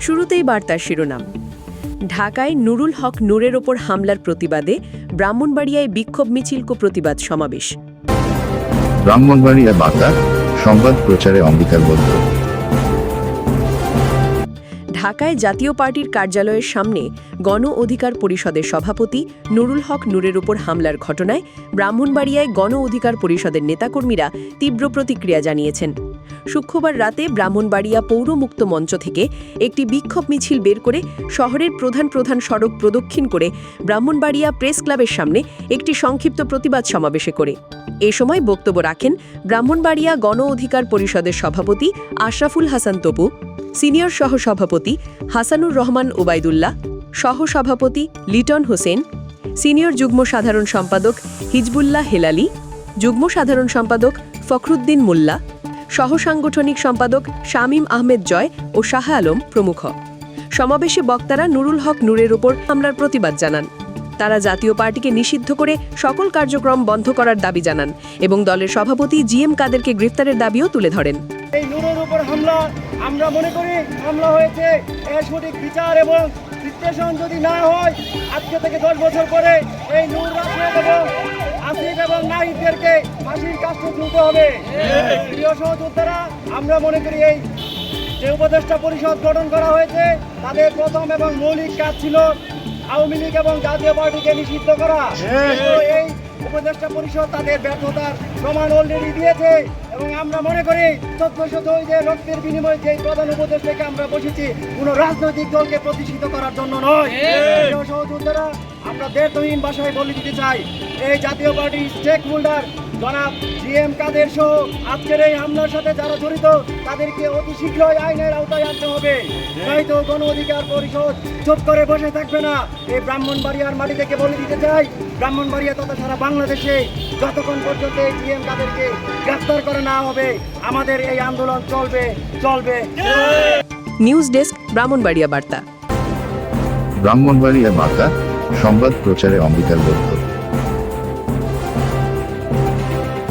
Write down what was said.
শুরুতেই বার্তার শিরোনাম। ঢাকায় নুরুল হক নূরের ওপর হামলার প্রতিবাদে ব্রাহ্মণবাড়িয়ায় বিক্ষোভ মিছিল ও প্রতিবাদ সমাবেশ। ব্রাহ্মণবাড়িয়া বার্তা, সংবাদ প্রচারে অঙ্গীকারবদ্ধ। ঢাকায় জাতীয় পার্টির কার্যালয়ের সামনে গণ অধিকার পরিষদের সভাপতি নুরুল হক নূরের ওপর হামলার ঘটনায় ব্রাহ্মণবাড়িয়ায় গণ অধিকার পরিষদের নেতাকর্মীরা তীব্র প্রতিক্রিয়া জানিয়েছেন। শুক্রবার রাতে ব্রাহ্মণবাড়িয়া পৌর মুক্ত মঞ্চ থেকে একটি বিক্ষোভ মিছিল বের করে শহরের প্রধান প্রধান সড়ক প্রদক্ষিণ করে ব্রাহ্মণবাড়িয়া প্রেস ক্লাবের সামনে একটি সংক্ষিপ্ত প্রতিবাদ সমাবেশে করে এ সময় বক্তব্য রাখেন ব্রাহ্মণবাড়িয়া গণ অধিকার পরিষদের সভাপতি আশরাফুল হাসান তপু, সিনিয়র সহসভাপতি হাসানুর রহমান ওবায়দুল্লাহ, সহসভাপতি লিটন হোসেন, সিনিয়র যুগ্ম সাধারণ সম্পাদক হিজবুল্লাহ হেলালি, যুগ্ম সাধারণ সম্পাদক ফখরুদ্দিন মোল্লা, সহসাংগঠনিক সম্পাদক শামীম আহমেদ জয় ও শাহ আলম প্রমুখ। সমাবেশে বক্তারা নুরুল হক নূরের ওপর হামলার প্রতিবাদ জানান। তারা জাতীয় পার্টিকে নিষিদ্ধ করে সকল কার্যক্রম বন্ধ করার দাবি জানান এবং দলের সভাপতি জিএম কাদেরকে গ্রেফতারের দাবিও তুলে ধরেন। এই নূরের উপর হামলা আমরা মনে করি হামলা হয়েছে, এর সঠিক বিচার এবং বিশ্লেষণ যদি না হয় আজকে থেকে 10 বছর পরে এই নূর রাশেদ এবং আসিফ এবং নাহিদদেরকে ফাঁসির কাস্টে ঝুলতে হবে। প্রিয় সহযোদ্ধারা, আমরা মনে করি এই যে উপদেষ্টা পরিষদ গঠন করা হয়েছে তাদের প্রথম এবং মৌলিক কাজ ছিল আওয়ামী লীগ এবং জাতীয় পার্টিকে নিষিদ্ধ করা। এই উপদেষ্টা পরিষদ তাদের ব্যর্থতার প্রমাণ অলরেডি দিয়েছে এবং আমরা মনে করি 1400 রক্তের বিনিময়ে যে প্রধান উপদেষ্টাকে আমরা বসেছি কোনো রাজনৈতিক দলকে প্রতিষ্ঠিত করার জন্য নয়। সহযোদ্ধারা, আমরা দেড়তহীন ভাষায় বলে দিতে চাই, এই জাতীয় পার্টির স্টেক হোল্ডার জনাব জিএম কাদের সহ আজকের এই হামলার সাথে যারা জড়িত তাদেরকে অতি শীঘ্রই আইনের আওতায় আনতে হবে, নয়তো গণ অধিকার পরিষদ চুপ করে বসে থাকবে না। এই ব্রাহ্মণবাড়িয়ার মাটি থেকে বলে দিতে চাই, ব্রাহ্মণবাড়িয়া তথা সারা বাংলাদেশে যতক্ষণ পর্যন্ত এই জিএম কাদেরকে গ্রেফতার করে না হবে আমাদের এই আন্দোলন চলবে। নিউজ ডেস্ক, ব্রাহ্মণবাড়িয়া বার্তা। ব্রাহ্মণবাড়িয়া বার্তা, সংবাদ প্রচারে অঙ্গীকারবদ্ধ।